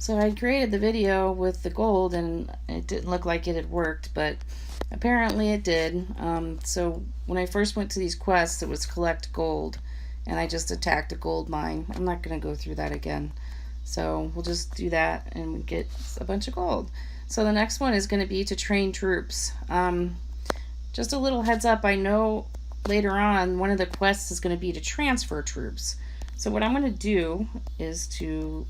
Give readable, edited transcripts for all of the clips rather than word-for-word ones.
So I created the video with the gold and it didn't look like it had worked, but apparently it did. So when I first went to these quests, it was collect gold, and I just attacked a gold mine. I'm not going to go through that again. So we'll just do that and get a bunch of gold. So the next one is going to be to train troops. Just a little heads up, I know later on one of the quests is going to be to transfer troops. So what I'm going to do is to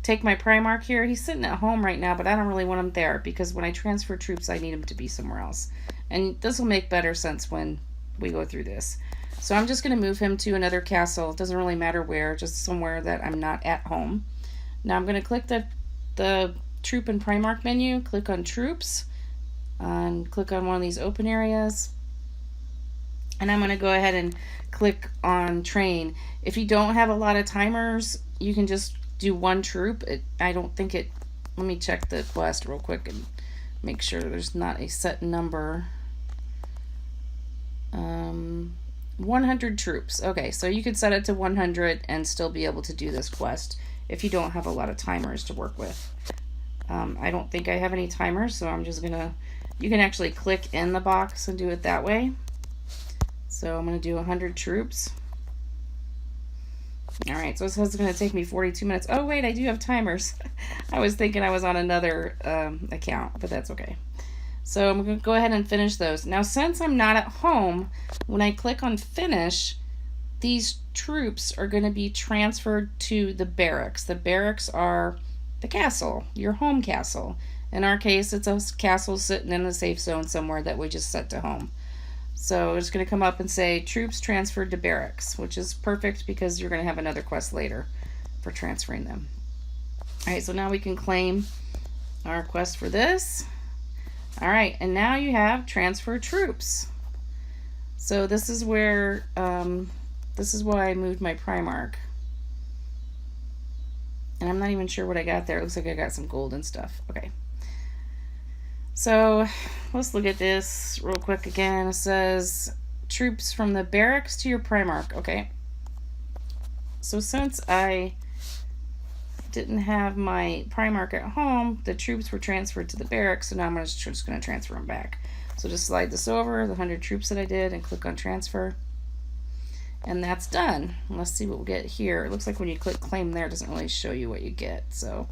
take my Primarch here. He's sitting at home right now, but I don't really want him there because when I transfer troops, I need him to be somewhere else. And this will make better sense when we go through this. So I'm just going to move him to another castle. It doesn't really matter where, just somewhere that I'm not at home. Now I'm going to click the Troop and Primarch menu, click on Troops, and click on one of these open areas. And I'm going to go ahead and click on Train. If you don't have a lot of timers, you can just do one troop. I don't think it, let me check the quest real quick and make sure there's not a set number. 100 troops. Okay, so you could set it to 100 and still be able to do this quest if you don't have a lot of timers to work with. I don't think I have any timers, so I'm just gonna, you can actually click in the box and do it that way. So I'm gonna do 100 troops. Alright, so it says it's going to take me 42 minutes. Oh, wait, I do have timers. I was thinking I was on another account, but that's okay. So I'm going to go ahead and finish those. Now, since I'm not at home, when I click on Finish, these troops are going to be transferred to the barracks. The barracks are the castle, your home castle. In our case, it's a castle sitting in a safe zone somewhere that we just set to home. So it's going to come up and say troops transferred to barracks, which is perfect because you're going to have another quest later for transferring them. Alright, so now we can claim our quest for this. Alright, and now you have transfer troops. So this is where, this is why I moved my Primarch. And I'm not even sure what I got there. It looks like I got some gold and stuff. Okay. So let's look at this real quick again. It says troops from the barracks to your Primarch. Okay. So since I didn't have my Primarch at home, the troops were transferred to the barracks. So now I'm just going to transfer them back. So just slide this over, the 100 troops that I did, and click on transfer. And that's done. Let's see what we'll get here. It looks like when you click claim there, it doesn't really show you what you get. So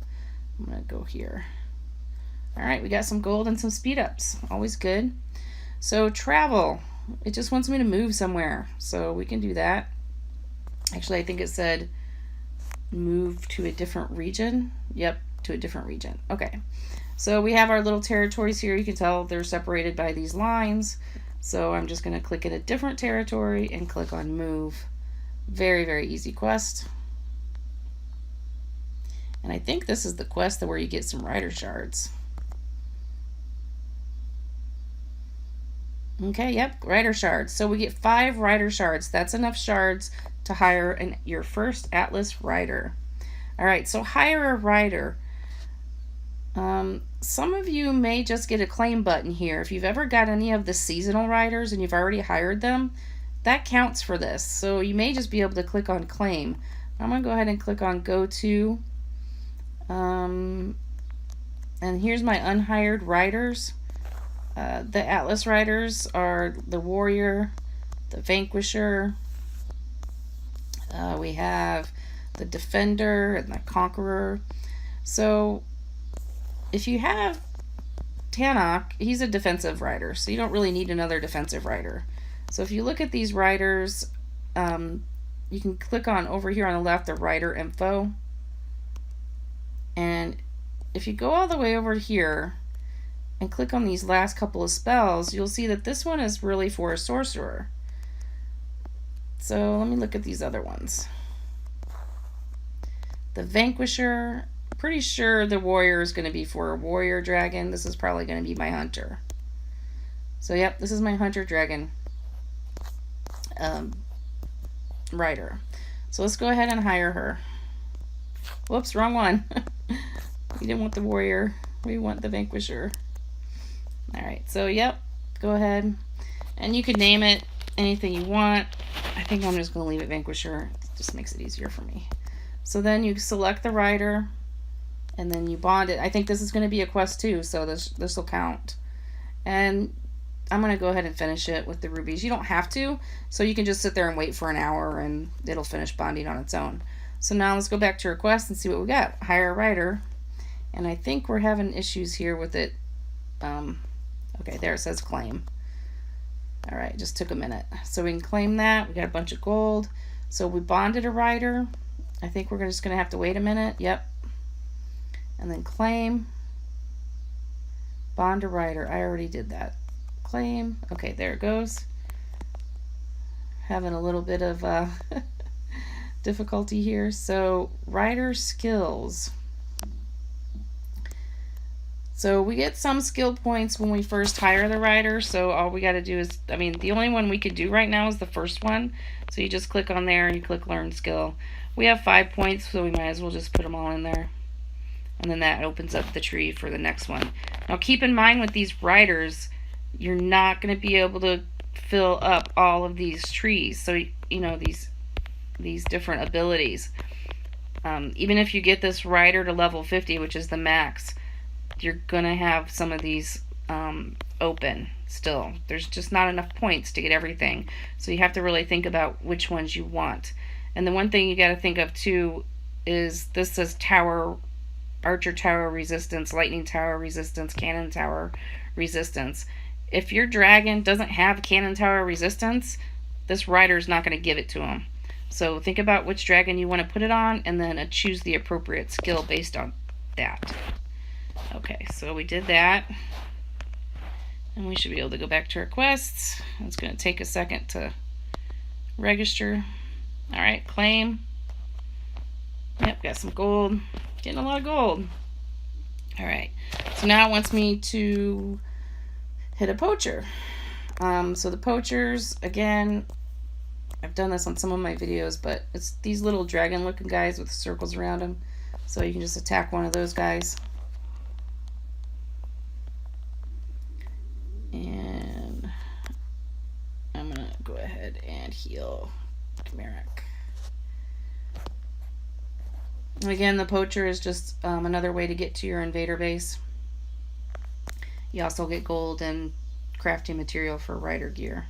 I'm going to go here. Alright, we got some gold and some speed ups. Always good. So travel. It just wants me to move somewhere. So we can do that. Actually, I think it said move to a different region. Yep, to a different region. Okay. So we have our little territories here. You can tell they're separated by these lines. So I'm just going to click in a different territory and click on move. Very, very easy quest. And I think this is the quest where you get some rider shards. Okay, yep, rider shards. So we get 5 rider shards. That's enough shards to hire your first Atlas rider. All right, so hire a rider. Some of you may just get a claim button here. If you've ever got any of the seasonal riders and you've already hired them, that counts for this. So you may just be able to click on claim. I'm going to go ahead and click on go to. And here's my unhired riders. The Atlas riders are the Warrior, the Vanquisher, we have the Defender and the Conqueror. So if you have Tanakh, he's a defensive rider, so you don't really need another defensive rider. So if you look at these riders, you can click on over here on the left the rider info, and if you go all the way over here and click on these last couple of spells, you'll see that this one is really for a sorcerer. So let me look at these other ones. The Vanquisher, pretty sure the Warrior is going to be for a warrior dragon. This is probably going to be my hunter. So yep, this is my hunter dragon rider. So let's go ahead and hire her. Whoops, wrong one. We didn't want the warrior. We want the Vanquisher. Alright, so yep, go ahead. And you could name it anything you want. I think I'm just going to leave it Vanquisher. It just makes it easier for me. So then you select the rider, and then you bond it. I think this is going to be a quest too, so this will count. And I'm going to go ahead and finish it with the rubies. You don't have to, so you can just sit there and wait for an hour and it'll finish bonding on its own. So now let's go back to request and see what we got. Hire a rider. And I think we're having issues here with it. Okay, there it says claim. All right, just took a minute. So we can claim that. We got a bunch of gold. So we bonded a rider. I think we're just going to have to wait a minute. Yep. And then claim. Bond a rider. I already did that. Claim. Okay, there it goes. Having a little bit of difficulty here. So rider skills. So we get some skill points when we first hire the rider. So all we got to do is, I mean, the only one we could do right now is the first one. So you just click on there and you click learn skill. We have 5 points, so we might as well just put them all in there. And then that opens up the tree for the next one. Now keep in mind with these riders, you're not going to be able to fill up all of these trees. So, you know, these different abilities. Even if you get this rider to level 50, which is the max, you're going to have some of these open still. There's just not enough points to get everything. So you have to really think about which ones you want. And the one thing you got to think of too is this says tower, archer tower resistance, lightning tower resistance, cannon tower resistance. If your dragon doesn't have cannon tower resistance, this rider is not going to give it to him. So think about which dragon you want to put it on and then choose the appropriate skill based on that. Okay, so we did that. And we should be able to go back to our quests. It's going to take a second to register. All right, claim. Yep, got some gold. Getting a lot of gold. All right, so now it wants me to hit a poacher. So the poachers, again, I've done this on some of my videos, but it's these little dragon looking guys with circles around them. So you can just attack one of those guys. And I'm gonna go ahead and heal Chimeric. Again, the poacher is just another way to get to your invader base. You also get gold and crafting material for rider gear.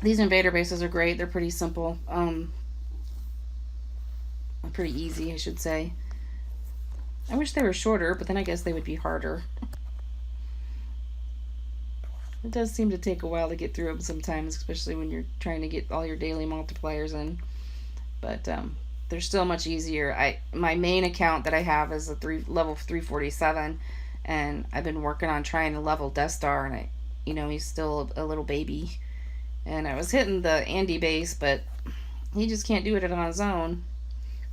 These invader bases are great. They're pretty simple. Pretty easy, I should say. I wish they were shorter, but then I guess they would be harder. It does seem to take a while to get through them sometimes, especially when you're trying to get all your daily multipliers in. But they're still much easier. My main account that I have is a level 347, and I've been working on trying to level Death Star, and he's still a little baby. And I was hitting the Andy base, but he just can't do it on his own.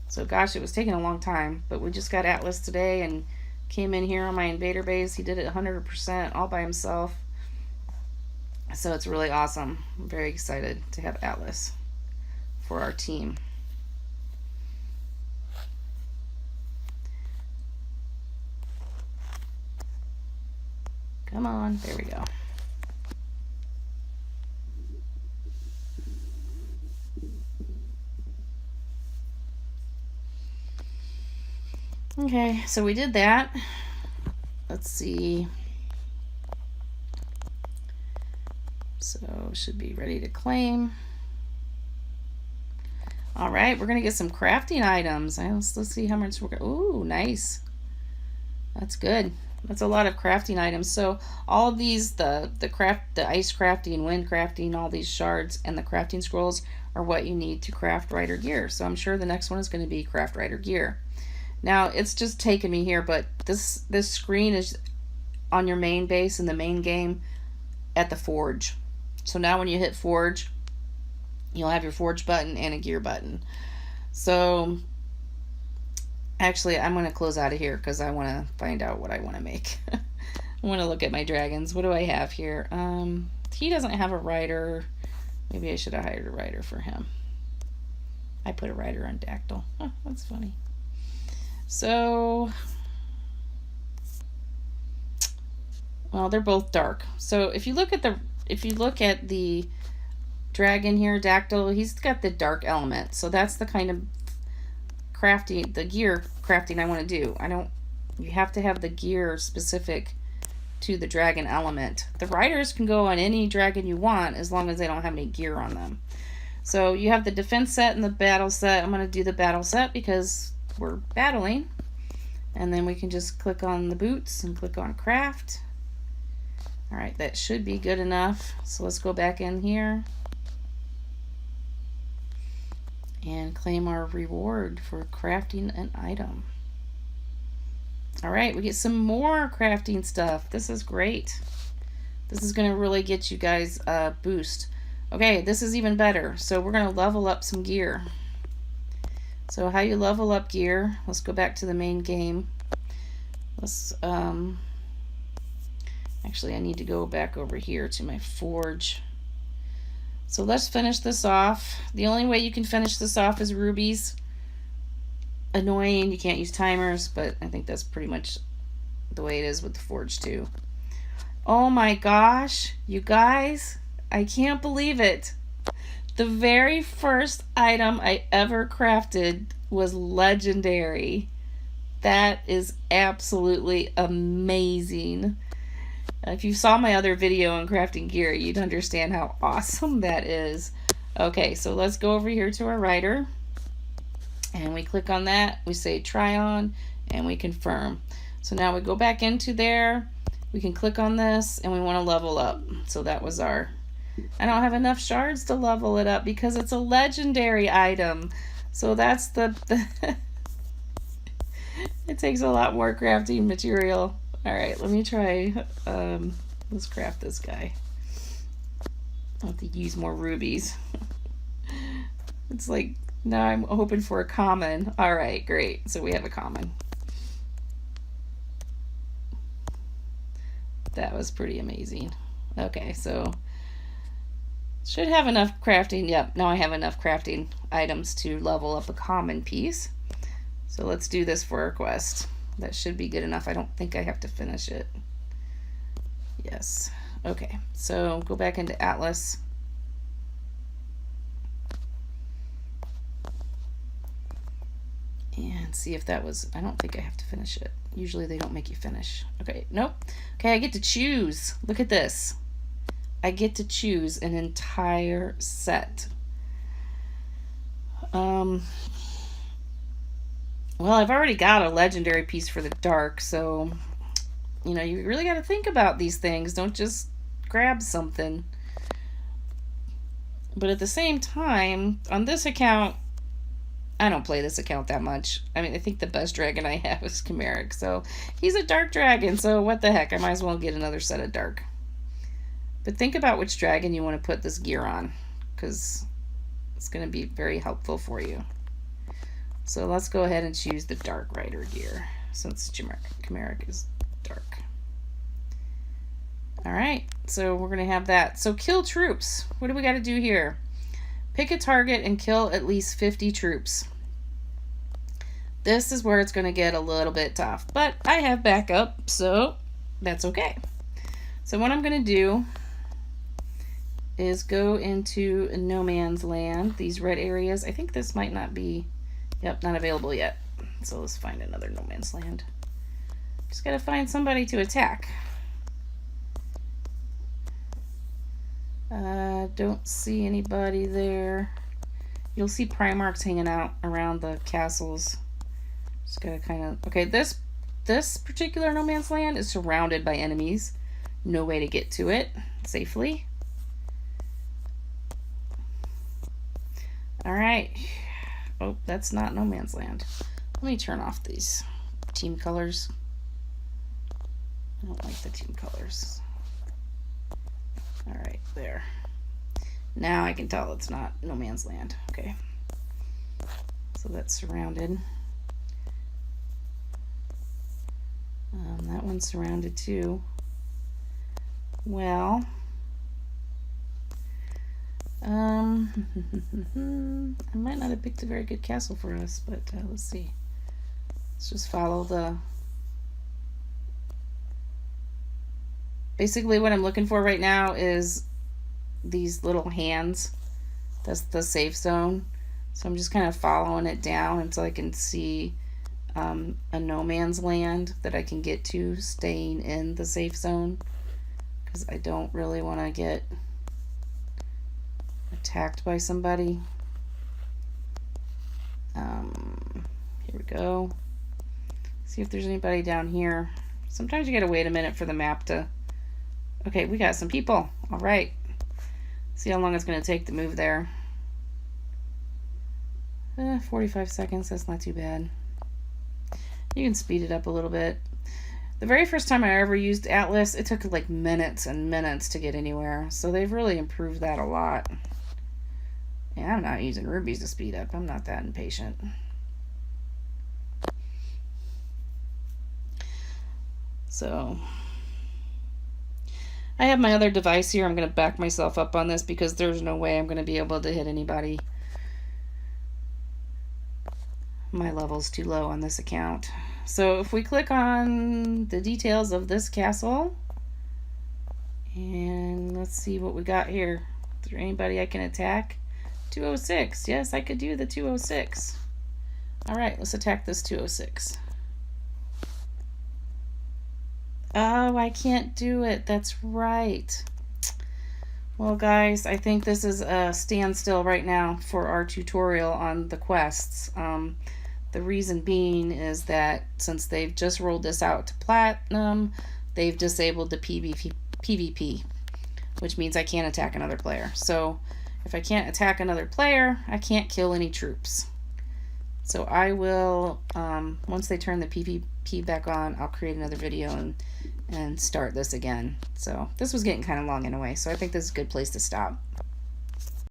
So gosh, it was taking a long time. But we just got Atlas today and came in here on my invader base. He did it 100% all by himself. So it's really awesome. I'm very excited to have Atlas for our team. Come on, there we go. Okay, so we did that. Let's see. So should be ready to claim. All right, we're gonna get some crafting items. Let's see how much we're gonna. Ooh, nice. That's good. That's a lot of crafting items. So all of these, the ice crafting, wind crafting, all these shards, and the crafting scrolls are what you need to craft rider gear. So I'm sure the next one is going to be craft rider gear. Now it's just taken me here, but this screen is on your main base in the main game at the forge. So now when you hit forge, you'll have your forge button and a gear button. So actually I'm going to close out of here because I want to find out what I want to make. I want to look at my dragons. What do I have here? He doesn't have a rider. Maybe I should have hired a rider for him. I put a rider on Dactyl. Huh, that's funny. So, well, they're both dark. So if you look at the dragon here, Dactyl, he's got the dark element. So that's the kind of crafting, the gear crafting I want to do. You have to have the gear specific to the dragon element. The riders can go on any dragon you want as long as they don't have any gear on them. So you have the defense set and the battle set. I'm going to do the battle set because we're battling. And then we can just click on the boots and click on craft. Alright, that should be good enough. So let's go back in here and claim our reward for crafting an item. Alright, we get some more crafting stuff. This is great. This is going to really get you guys a boost. Okay, this is even better. So we're going to level up some gear. So how you level up gear, let's go back to the main game. Let's, actually I need to go back over here to my forge. So let's finish this off. The only way you can finish this off is rubies. Annoying, you can't use timers, but I think that's pretty much the way it is with the forge too. Oh my gosh, you guys, I can't believe it. The very first item I ever crafted was legendary. That is absolutely amazing. If you saw my other video on crafting gear, you'd understand how awesome that is. Okay, so let's go over here to our rider. And we click on that. We say try on and we confirm. So now we go back into there. We can click on this and we want to level up. So that was our... I don't have enough shards to level it up because it's a legendary item. So that's the it takes a lot more crafting material. Alright, let me try, let's craft this guy. I'll have to use more rubies. It's like, now I'm hoping for a common. Alright, great. So we have a common. That was pretty amazing. Okay, so should have enough crafting. Yep, now I have enough crafting items to level up a common piece. So let's do this for our quest. That should be good enough. I don't think I have to finish it. Yes. Okay, so go back into Atlas. And see if that was... I don't think I have to finish it. Usually they don't make you finish. Okay, nope. Okay, I get to choose. Look at this. I get to choose an entire set. Well, I've already got a legendary piece for the dark, so, you know, you really got to think about these things. Don't just grab something. But at the same time, on this account, I don't play this account that much. I mean, I think the best dragon I have is Chimeric, so he's a dark dragon, so what the heck, I might as well get another set of dark. But think about which dragon you want to put this gear on, because it's going to be very helpful for you. So let's go ahead and choose the Dark Rider gear, since Chimeric is dark. Alright, so we're going to have that. So kill troops. What do we got to do here? Pick a target and kill at least 50 troops. This is where it's going to get a little bit tough, but I have backup, so that's okay. So what I'm going to do is go into no man's land, these red areas. I think this might not be, yep, not available yet. So let's find another no man's land. Just got to find somebody to attack. Don't see anybody there. You'll see Primarchs hanging out around the castles. Just gotta kind of... Okay, this particular no man's land is surrounded by enemies. No way to get to it safely. Alright. Oh, that's not no man's land. Let me turn off these team colors. I don't like the team colors. Alright, there. Now I can tell it's not no man's land. Okay. So that's surrounded. That one's surrounded too. Well, I might not have picked a very good castle for us, but let's see. Let's just follow the... Basically what I'm looking for right now is these little hands. That's the safe zone. So I'm just kind of following it down until I can see a no man's land that I can get to staying in the safe zone, because I don't really want to get attacked by somebody. Here we go. See if there's anybody down here. Sometimes you gotta wait a minute for the map to... Okay, we got some people. All right. See how long it's gonna take to move there. 45 seconds, that's not too bad. You can speed it up a little bit. The very first time I ever used Atlas, it took like minutes and minutes to get anywhere. So they've really improved that a lot. Yeah, I'm not using rubies to speed up. I'm not that impatient. So I have my other device here. I'm going to back myself up on this because there's no way I'm going to be able to hit anybody. My level's too low on this account. So if we click on the details of this castle, and let's see what we got here. Is there anybody I can attack? 206. Yes, I could do the 206. All right, let's attack this 206. Oh, I can't do it. That's right. Well, guys, I think this is a standstill right now for our tutorial on the quests. The reason being is that since they've just rolled this out to Platinum, they've disabled the PvP, which means I can't attack another player. So if I can't attack another player, I can't kill any troops. So I will, once they turn the PvP back on, I'll create another video and start this again. So this was getting kind of long anyway, so I think this is a good place to stop.